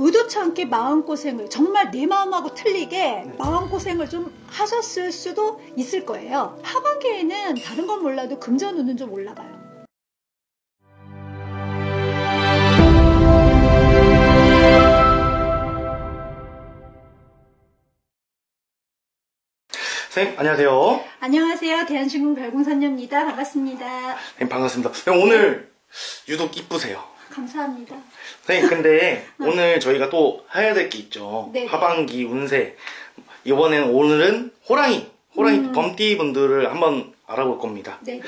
의도치 않게 마음고생을 정말 내 마음하고 틀리게 마음고생을 좀 하셨을 수도 있을 거예요. 하반기에는 다른 건 몰라도 금전운은 좀 올라가요. 선생님 안녕하세요. 안녕하세요. 대한신궁별궁선녀입니다. 반갑습니다. 선생님 반갑습니다. 선생님, 오늘 유독 이쁘세요. 감사합니다. 선생님 근데 오늘 저희가 또 해야 될 게 있죠. 네네. 하반기 운세. 오늘은 호랑이 범띠 분들을 한번 알아볼 겁니다. 네.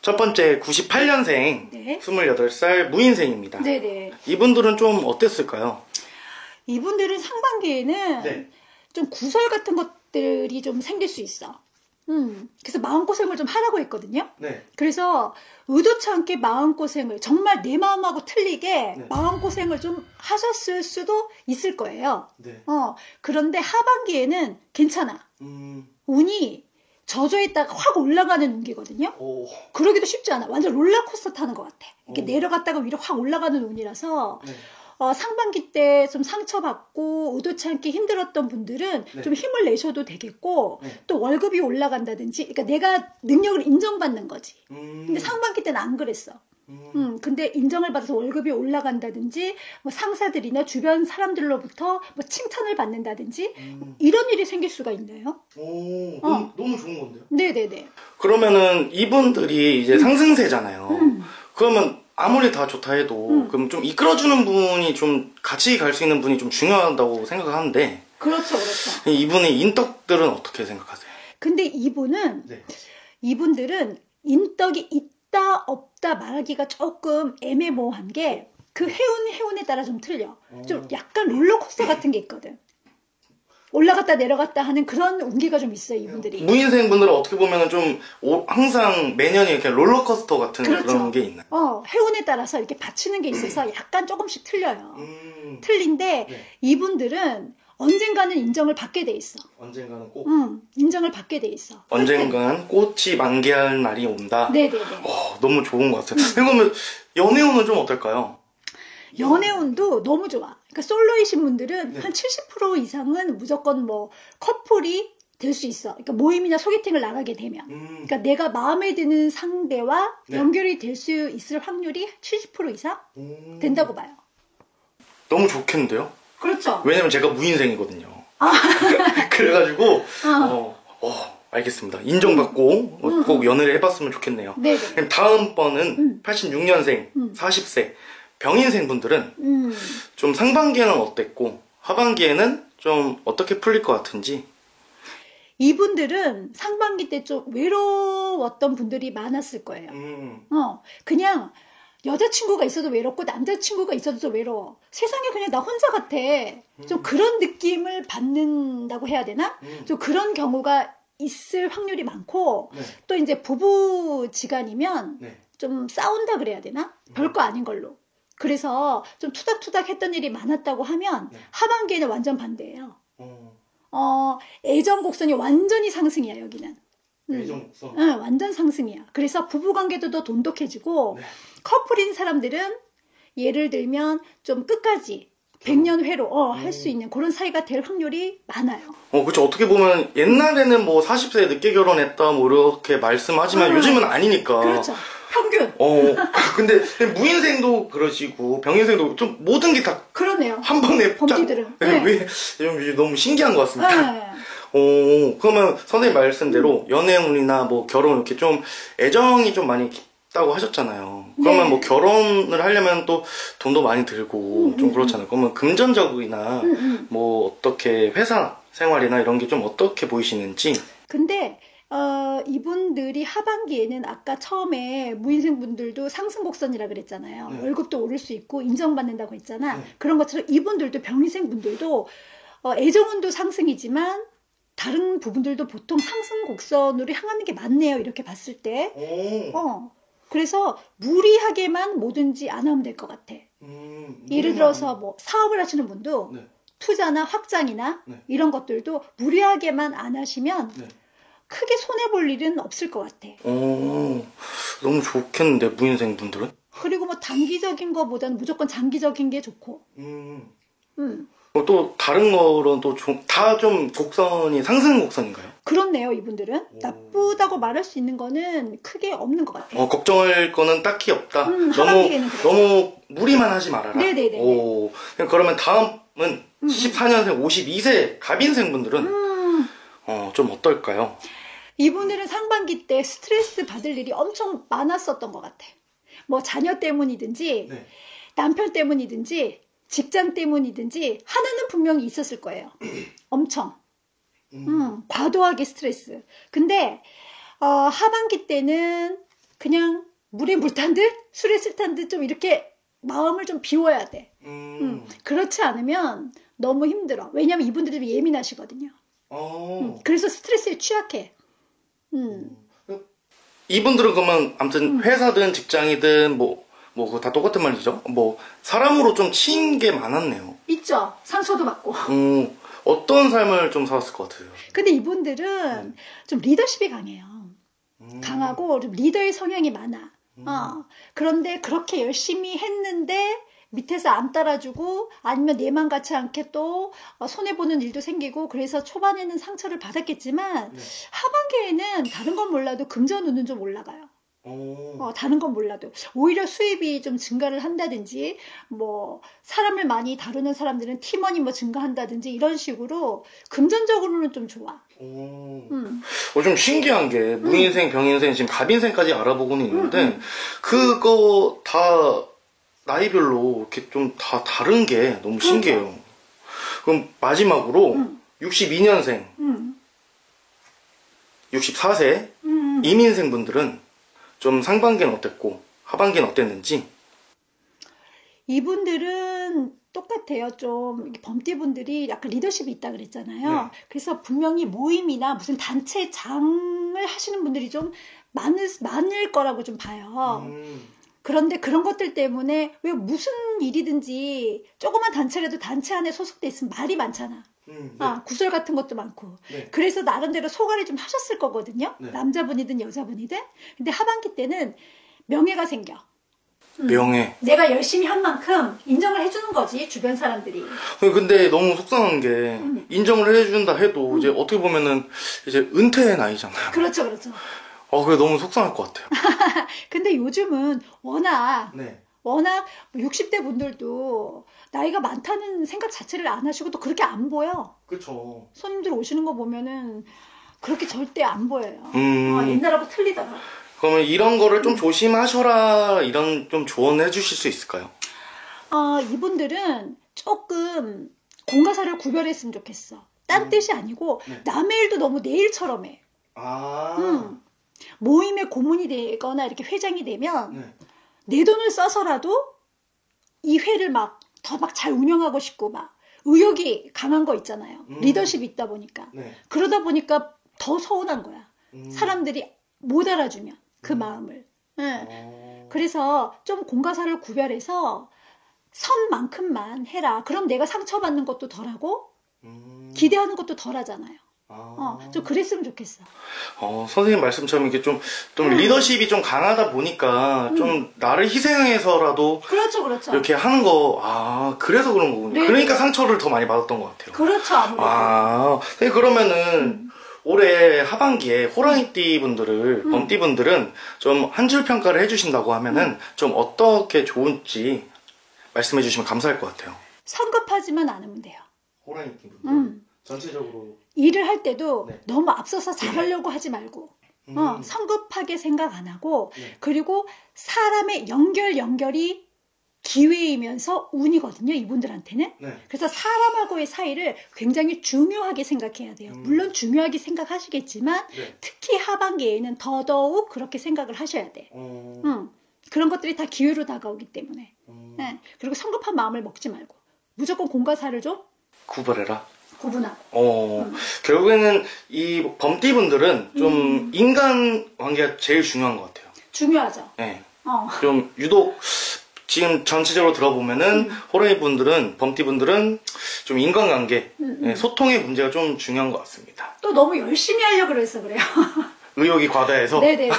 첫 번째 98년생 네. 28살 무인생입니다. 네네. 이분들은 좀 어땠을까요? 이분들은 상반기에는 네. 좀 구설 같은 것들이 좀 생길 수 있어. 그래서 마음고생을 좀 하라고 했거든요. 네. 그래서 의도치 않게 마음고생을 정말 내 마음하고 틀리게 마음고생을 좀 하셨을 수도 있을 거예요. 네. 그런데 하반기에는 괜찮아. 운이 저조했다가 확 올라가는 운기거든요. 오. 그러기도 쉽지 않아. 완전 롤러코스터 타는 것 같아. 이렇게 내려갔다가 위로 확 올라가는 운이라서 네. 상반기 때 좀 상처받고 의도치 않게 힘들었던 분들은 좀 힘을 내셔도 되겠고 또 월급이 올라간다든지, 그러니까 내가 능력을 인정받는 거지. 근데 상반기 때는 안 그랬어. 근데 인정을 받아서 월급이 올라간다든지, 뭐 상사들이나 주변 사람들로부터 뭐 칭찬을 받는다든지, 이런 일이 생길 수가 있네요. 오, 너무 좋은 건데요? 네네네. 그러면은 이분들이 이제 상승세잖아요. 그러면 아무리 다 좋다 해도 그럼 좀 이끌어주는 분이 좀 같이 갈 수 있는 분이 좀 중요하다고 생각하는데. 그렇죠, 그렇죠. 이분의 인덕들은 어떻게 생각하세요? 근데 이분들은 인덕이 있다 없다 말하기가 조금 애매모호한 게 그 해운에 따라 좀 틀려. 좀 약간 롤러코스터 같은 게 있거든. 올라갔다 내려갔다 하는 그런 운기가 좀 있어요, 이분들이. 무인생 분들은 어떻게 보면은 좀 항상 매년 이렇게 롤러코스터 같은 그렇죠. 그런 게 있나요? 해운에 따라서 이렇게 받치는 게 있어서 약간 조금씩 틀려요. 틀린데 이분들은 언젠가는 인정을 받게 돼 있어. 언젠가는 꼭? 인정을 받게 돼 있어. 언젠가는 꽃이 만개할 날이 온다? 네네네. 너무 좋은 것 같아요. 그러면 연애운은 좀 어떨까요? 연애운도 너무 좋아. 그러니까 솔로이신 분들은 한 70% 이상은 무조건 뭐 커플이 될 수 있어. 그러니까 모임이나 소개팅을 나가게 되면. 그러니까 내가 마음에 드는 상대와 연결이 될 수 있을 확률이 70% 이상 된다고 봐요. 너무 좋겠는데요? 그렇죠. 왜냐면 제가 무인생이거든요. 그래가지고 알겠습니다. 인정받고 꼭 연애를 해봤으면 좋겠네요. 네네. 다음번은 86년생 40세 병인생 분들은 좀 상반기에는 어땠고 하반기에는 좀 어떻게 풀릴 것 같은지. 이분들은 상반기 때 좀 외로웠던 분들이 많았을 거예요. 그냥 여자친구가 있어도 외롭고 남자친구가 있어도 좀 외로워. 세상에 그냥 나 혼자 같아. 좀 그런 느낌을 받는다고 해야 되나? 좀 그런 경우가 있을 확률이 많고 또 이제 부부지간이면 좀 싸운다 그래야 되나? 별거 아닌 걸로. 그래서 좀 투닥투닥 했던 일이 많았다고 하면 하반기에는 완전 반대예요. 애정곡선이 완전히 상승이야, 여기는. 애정곡선? 응, 완전 상승이야. 그래서 부부관계도 더 돈독해지고 커플인 사람들은 예를 들면 좀 끝까지 100년 회로 할 수 있는 그런 사이가 될 확률이 많아요. 그렇죠. 어떻게 보면 옛날에는 뭐 40세에 늦게 결혼했다 뭐 이렇게 말씀하지만 요즘은 아니니까. 그렇죠. 평균. 근데 무인생도 그러시고 병인생도 좀 모든 게 다 그러네요. 한 번에 범띠들은. 너무 신기한 것 같습니다. 그러면 선생님 말씀대로 연애운이나 뭐 결혼 이렇게 좀 애정이 좀 많이 깊다고 하셨잖아요. 그러면 뭐 결혼을 하려면 또 돈도 많이 들고 좀 그렇잖아요. 그러면 금전적이나 뭐 어떻게 회사 생활이나 이런 게 좀 어떻게 보이시는지. 근데 이분들이 하반기에는 아까 처음에 무인생분들도 상승곡선이라 그랬잖아요. 월급도 오를 수 있고 인정받는다고 했잖아. 그런 것처럼 이분들도 병인생분들도 애정운도 상승이지만 다른 부분들도 보통 상승곡선으로 향하는 게 맞네요. 이렇게 봤을 때. 그래서 무리하게만 뭐든지 안 하면 될 것 같아. 예를 들어서 뭐 사업을 하시는 분도 투자나 확장이나 이런 것들도 무리하게만 안 하시면 크게 손해볼 일은 없을 것 같아. 너무 좋겠는데 무인생 분들은? 그리고 뭐 단기적인 거보다는 무조건 장기적인 게 좋고. 또 다른 거는 또 다 좀 곡선이 상승 곡선인가요? 그렇네요. 이분들은 나쁘다고 말할 수 있는 거는 크게 없는 것 같아요. 걱정할 거는 딱히 없다. 너무 무리만 하지 말아라. 네네네. 오, 그러면 다음은 14년생 52세 갑인생 분들은 좀 어떨까요? 이분들은 상반기 때 스트레스 받을 일이 엄청 많았었던 것 같아. 뭐 자녀 때문이든지 네. 남편 때문이든지 직장 때문이든지 하나는 분명히 있었을 거예요. 엄청. 과도하게 스트레스. 근데 하반기 때는 그냥 물에 물 탄 듯 술에 술 탄 듯 좀 이렇게 마음을 좀 비워야 돼. 그렇지 않으면 너무 힘들어. 왜냐면 이분들이 좀 예민하시거든요. 그래서 스트레스에 취약해. 이분들은 그러면 아무튼 회사든 직장이든 뭐 그거 다 똑같은 말이죠. 뭐 사람으로 좀 치인 게 많았네요. 있죠. 상처도 받고. 어떤 삶을 좀 살았을 것 같아요. 근데 이분들은 좀 리더십이 강해요. 강하고 좀 리더의 성향이 많아. 그런데 그렇게 열심히 했는데 밑에서 안 따라주고 아니면 내만 같지 않게 또 손해보는 일도 생기고 그래서 초반에는 상처를 받았겠지만 하반기에는 다른 건 몰라도 금전운은 좀 올라가요. 다른 건 몰라도 오히려 수입이 좀 증가를 한다든지 뭐 사람을 많이 다루는 사람들은 팀원이 뭐 증가한다든지 이런 식으로 금전적으로는 좀 좋아. 좀 신기한 게 무인생, 병인생, 지금 갑인생까지 알아보고는 있는데 그거 다 나이별로 이렇게 좀 다 다른 게 너무 신기해요. 그럼 마지막으로 62년생, 64세 이민생 분들은 좀 상반기는 어땠고 하반기는 어땠는지. 이분들은 똑같아요. 좀 범띠분들이 약간 리더십이 있다 그랬잖아요. 네. 그래서 분명히 모임이나 무슨 단체장을 하시는 분들이 좀 많을 거라고 좀 봐요. 그런데 그런 것들 때문에 왜 무슨 일이든지 조그만 단체라도 단체 안에 소속돼 있으면 말이 많잖아. 네. 구설 같은 것도 많고. 네. 그래서 나름대로 소갈이 좀 하셨을 거거든요. 네. 남자분이든 여자분이든. 근데 하반기 때는 명예가 생겨. 명예. 내가 열심히 한 만큼 인정을 해주는 거지, 주변 사람들이. 근데 너무 속상한 게 인정을 해준다 해도 이제 어떻게 보면은 이제 은퇴의 나이잖아요. 그렇죠, 그렇죠. 그게 너무 속상할 것 같아요. 근데 요즘은 워낙 네. 60대 분들도 나이가 많다는 생각 자체를 안 하시고 또 그렇게 안 보여. 그쵸. 손님들 오시는 거 보면은 그렇게 절대 안 보여요. 옛날하고 틀리더라. 그러면 이런 거를 좀 조심하셔라 이런 좀 조언해 주실 수 있을까요? 이분들은 조금 공과사를 구별했으면 좋겠어. 딴 뜻이 아니고 남의 일도 너무 내 일처럼 해. 모임에 고문이 되거나 이렇게 회장이 되면 내 돈을 써서라도 이 회를 더 잘 운영하고 싶고 의욕이 강한 거 있잖아요. 리더십이 있다 보니까. 그러다 보니까 더 서운한 거야. 사람들이 못 알아주면 그 마음을. 그래서 좀 공과사를 구별해서 선만큼만 해라. 그럼 내가 상처받는 것도 덜하고 기대하는 것도 덜하잖아요. 좀 그랬으면 좋겠어. 선생님 말씀처럼 이게 좀 리더십이 좀 강하다 보니까 좀 나를 희생해서라도 그렇죠, 그렇죠. 이렇게 하는 거 그래서 그런 거군요. 네. 그러니까 상처를 더 많이 받았던 것 같아요. 그렇죠, 아무래도. 선생님 그러면은 올해 하반기에 호랑이띠 분들을 범띠 분들은 좀 한 줄 평가를 해주신다고 하면은 좀 어떻게 좋은지 말씀해 주시면 감사할 것 같아요. 성급하지만 않으면 돼요. 호랑이띠 분들 전체적으로 일을 할 때도 너무 앞서서 잘하려고 하지 말고 성급하게 생각 안 하고 그리고 사람의 연결이 기회이면서 운이거든요. 이분들한테는. 그래서 사람하고의 사이를 굉장히 중요하게 생각해야 돼요. 물론 중요하게 생각하시겠지만 특히 하반기에는 더더욱 그렇게 생각을 하셔야 돼. 그런 것들이 다 기회로 다가오기 때문에. 그리고 성급한 마음을 먹지 말고 무조건 공과사를 좀 구별해라. 구분하고. 결국에는 이 범띠분들은 좀 인간 관계가 제일 중요한 것 같아요. 중요하죠. 네. 좀 유독 지금 전체적으로 들어보면은 호랑이분들은 범띠분들은 좀 인간관계, 소통의 문제가 좀 중요한 것 같습니다. 또 너무 열심히 하려고 그래서 그래요. 의욕이 과다해서. 네네.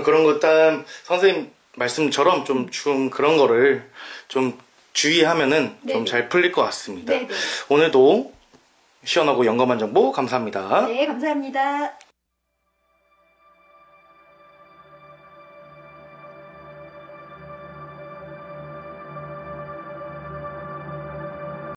그런 거 일단 선생님 말씀처럼 좀 그런 거를 좀 주의하면은 네. 좀 잘 풀릴 것 같습니다. 네. 오늘도 시원하고 영감한 정보 감사합니다. 네, 감사합니다.